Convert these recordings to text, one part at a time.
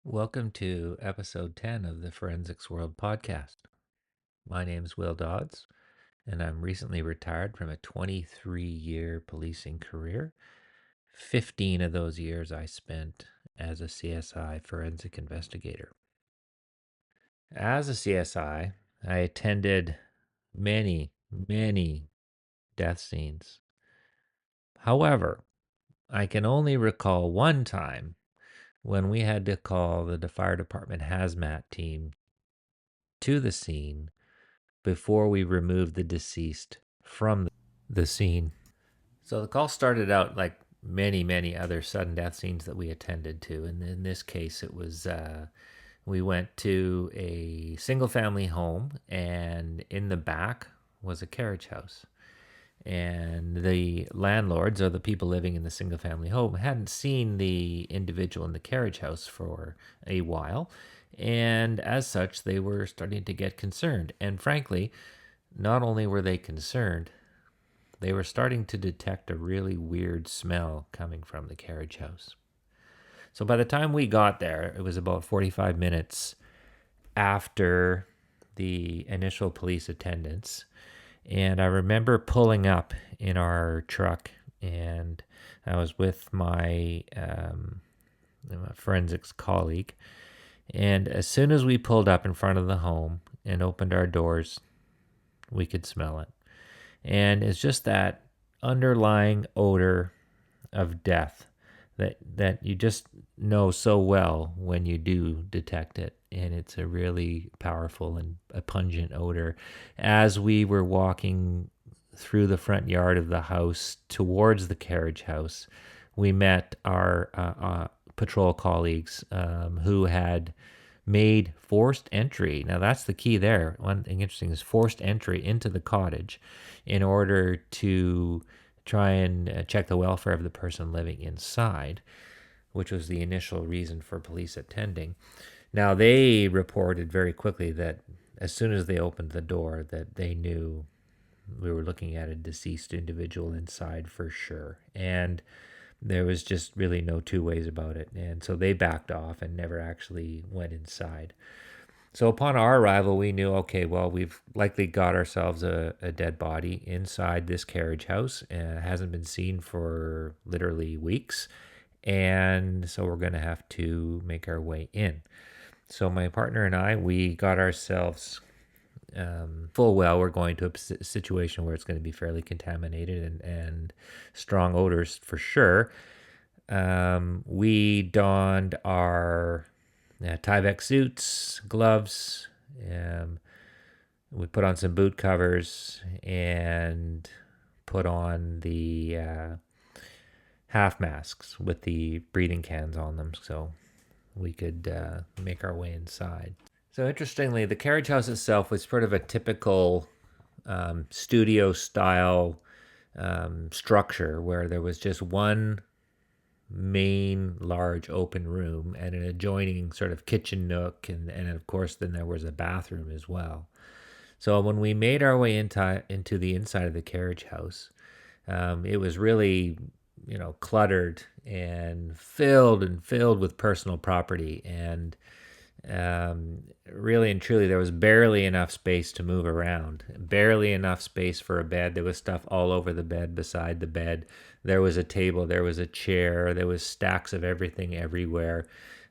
Welcome to episode 10 of the Forensicsworld podcast. My name is Will Dodds, and I'm recently retired from a 23-year policing career. 15 of those years I spent as a CSI forensic investigator. As a CSI, I attended many death scenes. However, I can only recall one time when we had to call the fire department Hazmat team to the scene before we removed the deceased from the scene. So the call started out like many other sudden death scenes that we attended to. And in this case, it was we went to a single family home, and in the back was a carriage house. And the landlords, or the people living in the single family home, hadn't seen the individual in the carriage house for a while. And as such, they were starting to get concerned. And frankly, not only were they concerned, they were starting to detect a really weird smell coming from the carriage house. So by the time we got there, it was about 45 minutes after the initial police attendance. And I remember pulling up in our truck, and I was with my forensics colleague. And as soon as we pulled up in front of the home and opened our doors, we could smell it. And it's just that underlying odor of death that you just know so well when you do detect it. And it's a really powerful and a pungent odor. As we were walking through the front yard of the house towards the carriage house, we met our patrol colleagues who had made forced entry. Now that's the key there. One thing interesting is forced entry into the cottage in order to try and check the welfare of the person living inside, which was the initial reason for police attending. Now they reported very quickly that as soon as they opened the door, that they knew we were looking at a deceased individual inside for sure. And there was just really no two ways about it. And so they backed off and never actually went inside. So upon our arrival, we knew, okay, well, we've likely got ourselves a dead body inside this carriage house. It hasn't been seen for literally weeks. And so we're going to have to make our way in. So my partner and I, we got ourselves full well we're going to a situation where it's going to be fairly contaminated and strong odors for sure. We donned our Tyvek suits, gloves. We put on some boot covers and put on the half masks with the breathing cans on them so we could make our way inside. So interestingly, the carriage house itself was sort of a typical studio style structure where there was just one main large open room and an adjoining sort of kitchen nook, and of course then there was a bathroom as well. So when we made our way into the inside of the carriage house, it was really cluttered and filled with personal property, and really and truly there was barely enough space to move around, barely enough space for a bed. There was stuff all over the bed, beside the bed. There was a table, there was a chair, there was stacks of everything everywhere.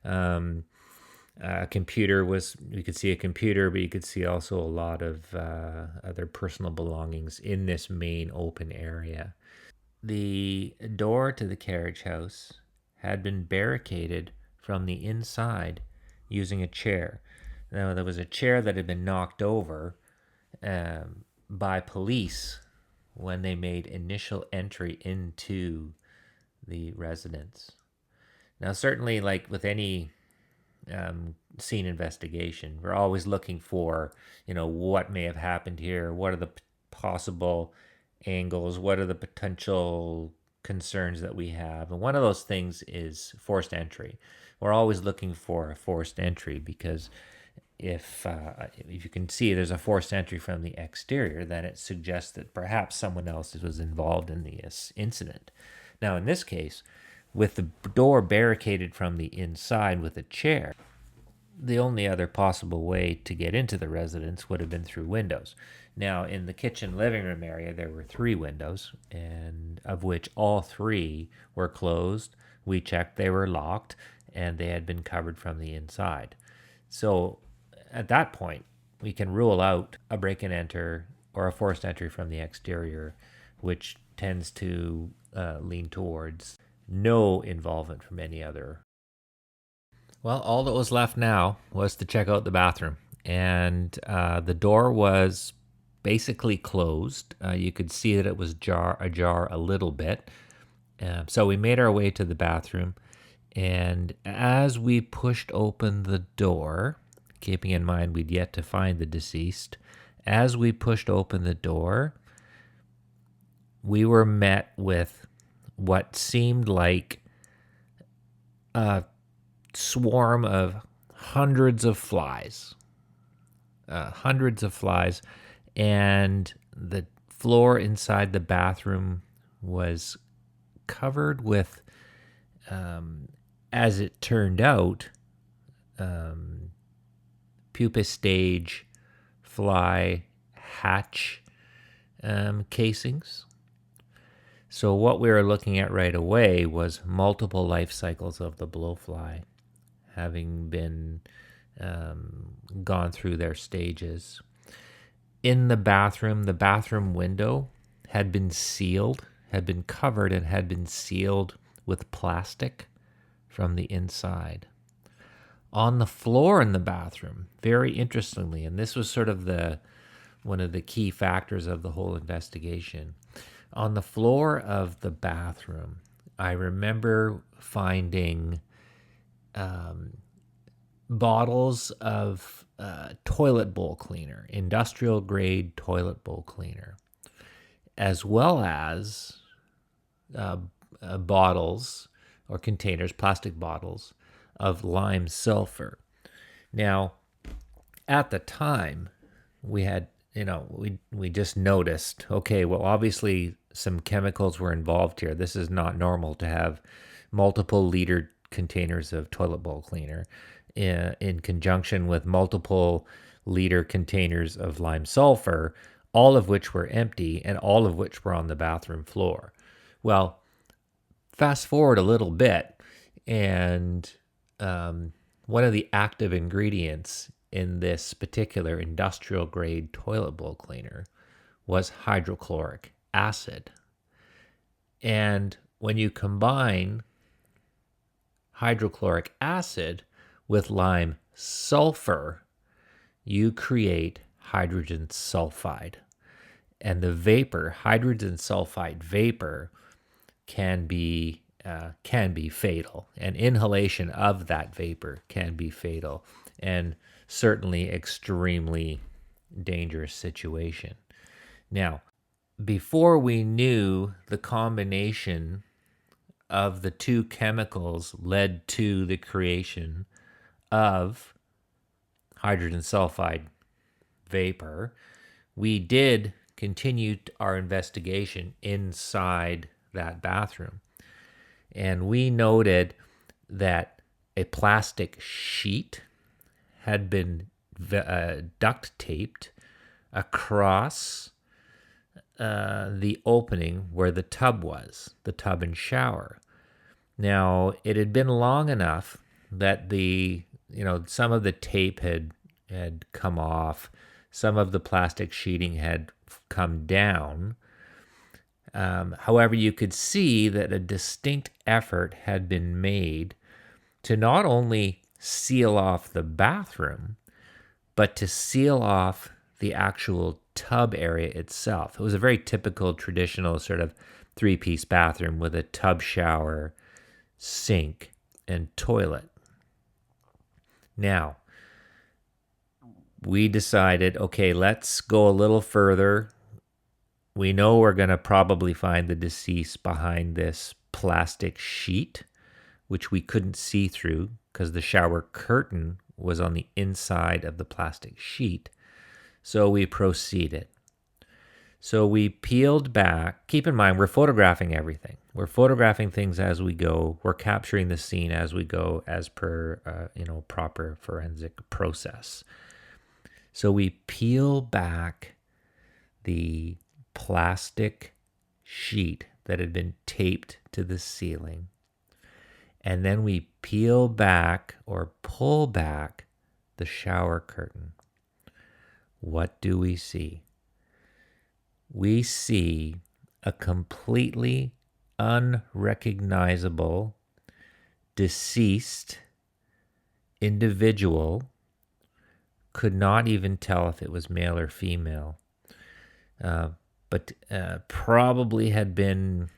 A computer was, you could see a computer, but you could see also a lot of other personal belongings in this main open area. The door to the carriage house had been barricaded from the inside using a chair. Now, there was a chair that had been knocked over by police when they made initial entry into the residence. Now, certainly, like with any scene investigation, we're always looking for, what may have happened here. What are the possible angles? What are the potential concerns that we have? And one of those things is forced entry. We're always looking for a forced entry because if you can see there's a forced entry from the exterior, then it suggests that perhaps someone else was involved in the incident. Now, in this case, with the door barricaded from the inside with a chair. The only other possible way to get into the residence would have been through windows. Now, in the kitchen living room area, there were 3 windows, and of which all 3 were closed. We checked, they were locked, and they had been covered from the inside. So at that point, we can rule out a break and enter or a forced entry from the exterior, which tends to lean towards no involvement from any other. Well, all that was left now was to check out the bathroom, and the door was basically closed. You could see that it was ajar a little bit. So we made our way to the bathroom, and as we pushed open the door, keeping in mind we'd yet to find the deceased, as we pushed open the door, we were met with what seemed like a swarm of hundreds of flies, and the floor inside the bathroom was covered with, as it turned out, pupa stage fly hatch casings. So what we were looking at right away was multiple life cycles of the blowfly, having been gone through their stages. In the bathroom window had been sealed, had been covered, and had been sealed with plastic from the inside. On the floor in the bathroom, very interestingly, and this was sort of one of the key factors of the whole investigation, on the floor of the bathroom, I remember finding bottles of toilet bowl cleaner, industrial grade toilet bowl cleaner, as well as bottles or containers, plastic bottles of lime sulfur. Now, at the time, we had, we just noticed, okay, well, obviously some chemicals were involved here. This is not normal to have multiple liter containers of toilet bowl cleaner in conjunction with multiple liter containers of lime sulfur, all of which were empty and all of which were on the bathroom floor. Well, fast forward a little bit, and one of the active ingredients in this particular industrial grade toilet bowl cleaner was hydrochloric acid. And when you combine hydrochloric acid with lime sulfur, you create hydrogen sulfide. And the vapor, hydrogen sulfide vapor, can be fatal. And inhalation of that vapor can be fatal, and certainly extremely dangerous situation. Now, before we knew the combination of the 2 chemicals led to the creation of hydrogen sulfide vapor, we did continue our investigation inside that bathroom. And we noted that a plastic sheet had been duct taped across the opening where the tub was, the tub and shower. Now, it had been long enough that some of the tape had come off, some of the plastic sheeting had come down. However, you could see that a distinct effort had been made to not only seal off the bathroom, but to seal off the actual tub area itself. It was a very typical traditional sort of 3-piece bathroom with a tub shower, sink, and toilet. Now, we decided, okay, let's go a little further. We know we're going to probably find the deceased behind this plastic sheet, which we couldn't see through because the shower curtain was on the inside of the plastic sheet. So we proceeded. So we peeled back. Keep in mind, we're photographing everything. We're photographing things as we go. We're capturing the scene as we go, as per proper forensic process. So we peel back the plastic sheet that had been taped to the ceiling, and then we peel back or pull back the shower curtain. What do we see? We see a completely unrecognizable deceased individual. Could not even tell if it was male or female, but probably had been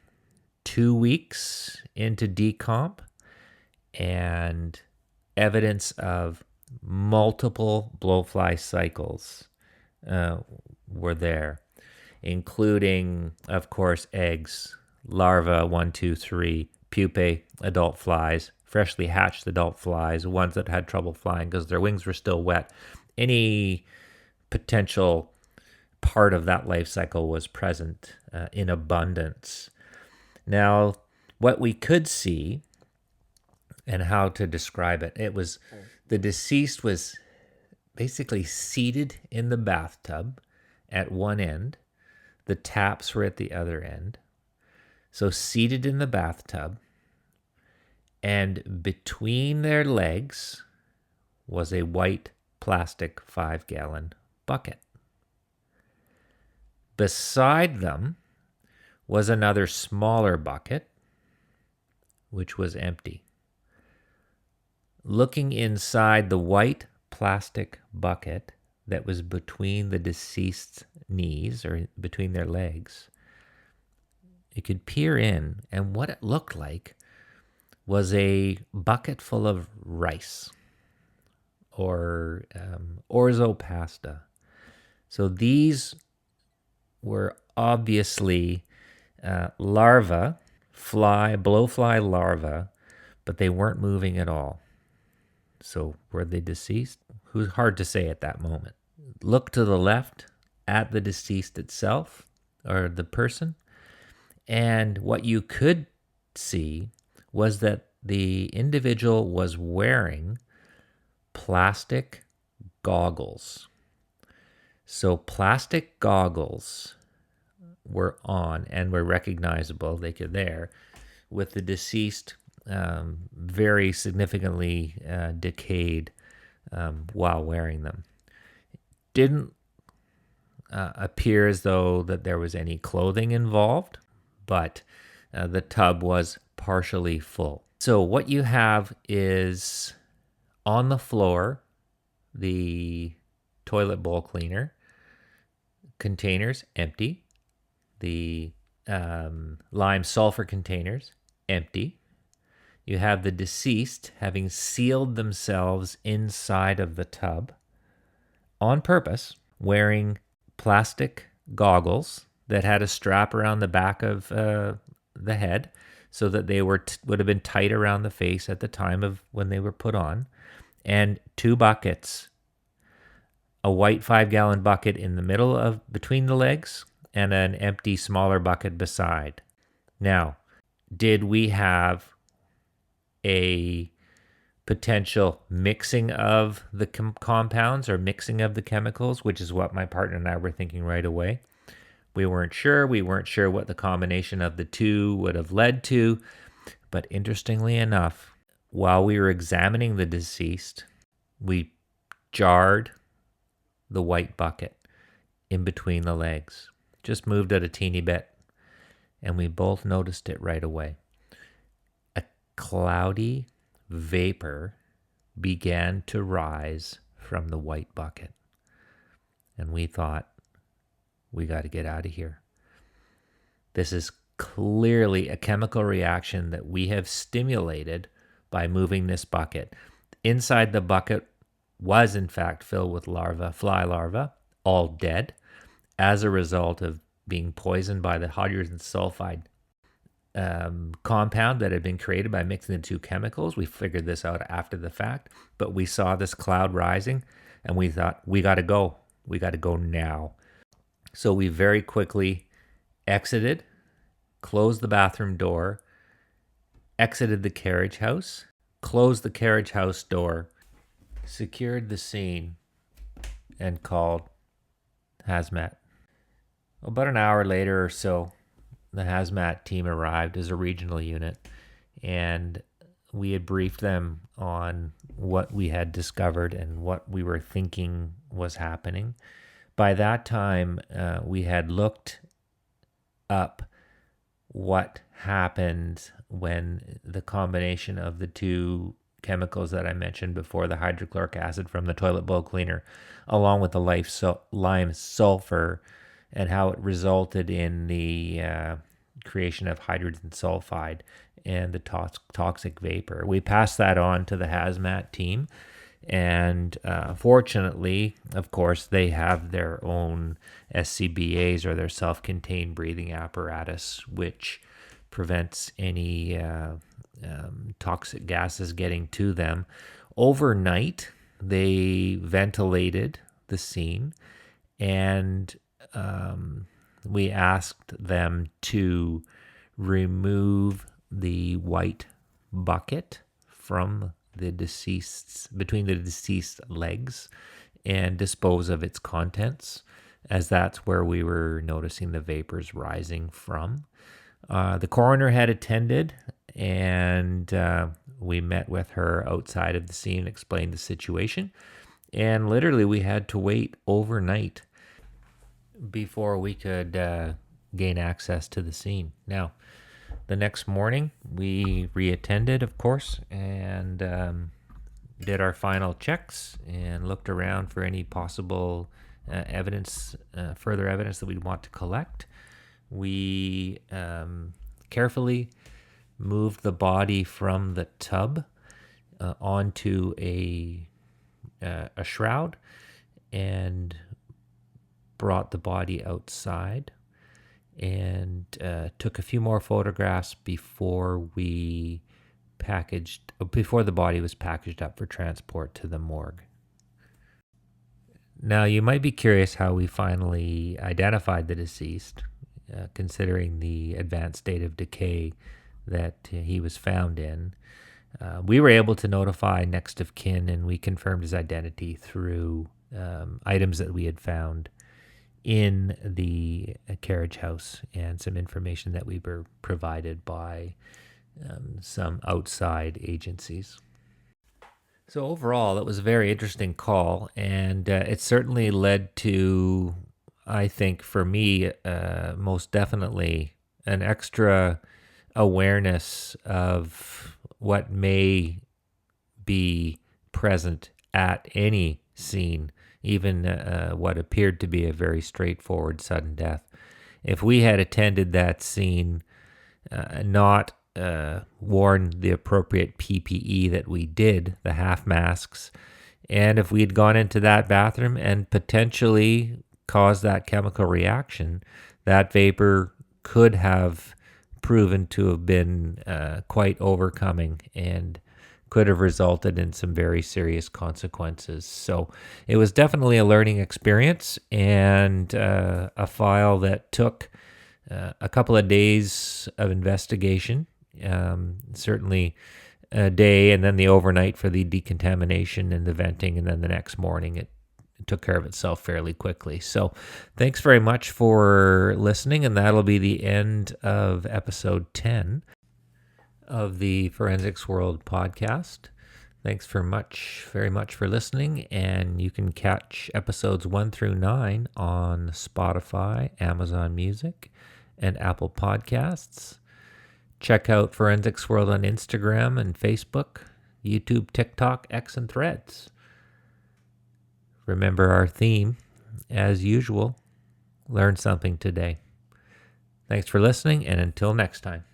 2 weeks into decomp, and evidence of multiple blowfly cycles were there, including, of course, eggs, larvae 1, 2, 3, pupae, adult flies, freshly hatched adult flies, ones that had trouble flying because their wings were still wet. Any potential part of that life cycle was present in abundance. Now, what we could see and how to describe it, it was the deceased was basically seated in the bathtub at one end. The taps were at the other end. So seated in the bathtub, and between their legs was a white plastic 5-gallon bucket. Beside them was another smaller bucket, which was empty. Looking inside the white plastic bucket that was between the deceased's knees, or between their legs, you could peer in, and what it looked like was a bucket full of rice or orzo pasta. So these were obviously larvae, blowfly larvae, but they weren't moving at all. So were they deceased? Who's hard to say at that moment. Look to the left at the deceased itself, or the person, and what you could see was that the individual was wearing plastic goggles. So plastic goggles were on and were recognizable. They could there, with the deceased very significantly decayed while wearing them. Didn't appear as though that there was any clothing involved, but the tub was partially full. So what you have is on the floor, the toilet bowl cleaner containers empty, the lime sulfur containers empty. You have the deceased having sealed themselves inside of the tub on purpose, wearing plastic goggles that had a strap around the back of the head so that they would have been tight around the face at the time of when they were put on, and 2 buckets, a white 5-gallon bucket in the middle of between the legs and an empty smaller bucket beside. Now, did we have a potential mixing of the compounds or mixing of the chemicals, which is what my partner and I were thinking right away? We weren't sure. We weren't sure what the combination of the two would have led to. But interestingly enough, while we were examining the deceased, we jarred the white bucket in between the legs. Just moved it a teeny bit, and we both noticed it right away. A cloudy vapor began to rise from the white bucket. And we thought, we got to get out of here. This is clearly a chemical reaction that we have stimulated by moving this bucket. Inside the bucket was in fact filled with larvae, fly larvae, all dead, as a result of being poisoned by the hydrogen sulfide compound that had been created by mixing the two chemicals. We figured this out after the fact, but we saw this cloud rising and we thought, we got to go. We got to go now. So we very quickly exited, closed the bathroom door, exited the carriage house, closed the carriage house door, secured the scene, and called Hazmat. About an hour later or so, the Hazmat team arrived as a regional unit, and we had briefed them on what we had discovered and what we were thinking was happening. By that time, we had looked up what happened when the combination of the two chemicals that I mentioned before, the hydrochloric acid from the toilet bowl cleaner, along with the lime sulfur, and how it resulted in the creation of hydrogen sulfide and the toxic vapor. We passed that on to the Hazmat team, and fortunately, of course, they have their own SCBAs, or their self-contained breathing apparatus, which prevents any toxic gases getting to them. Overnight, they ventilated the scene, and we asked them to remove the white bucket from the between the deceased legs, and dispose of its contents, as that's where we were noticing the vapors rising from. The coroner had attended, and we met with her outside of the scene, explained the situation, and literally we had to wait overnight before we could gain access to the scene. Now, the next morning, we reattended, of course, and did our final checks and looked around for any possible further evidence that we'd want to collect. We carefully moved the body from the tub onto a shroud, and brought the body outside, and took a few more photographs before the body was packaged up for transport to the morgue. Now, you might be curious how we finally identified the deceased, considering the advanced state of decay that he was found in. We were able to notify next of kin, and we confirmed his identity through items that we had found in the carriage house, and some information that we were provided by some outside agencies. So overall, it was a very interesting call, and it certainly led to, I think for me, most definitely, an extra awareness of what may be present at any scene, even what appeared to be a very straightforward sudden death. If we had attended that scene, not worn the appropriate PPE that we did, the half masks, and if we had gone into that bathroom and potentially caused that chemical reaction, that vapor could have proven to have been quite overcoming, and could have resulted in some very serious consequences. So it was definitely a learning experience, and a file that took a couple of days of investigation, certainly a day, and then the overnight for the decontamination and the venting, and then the next morning it took care of itself fairly quickly. So thanks very much for listening, and that'll be the end of episode 10 of the Forensicsworld podcast. Thanks very much for listening, and you can catch episodes 1 through 9 on Spotify, Amazon Music, and Apple Podcasts. Check out Forensicsworld on Instagram and Facebook, YouTube, TikTok, X, and Threads. Remember our theme, as usual, learn something today. Thanks for listening, and until next time.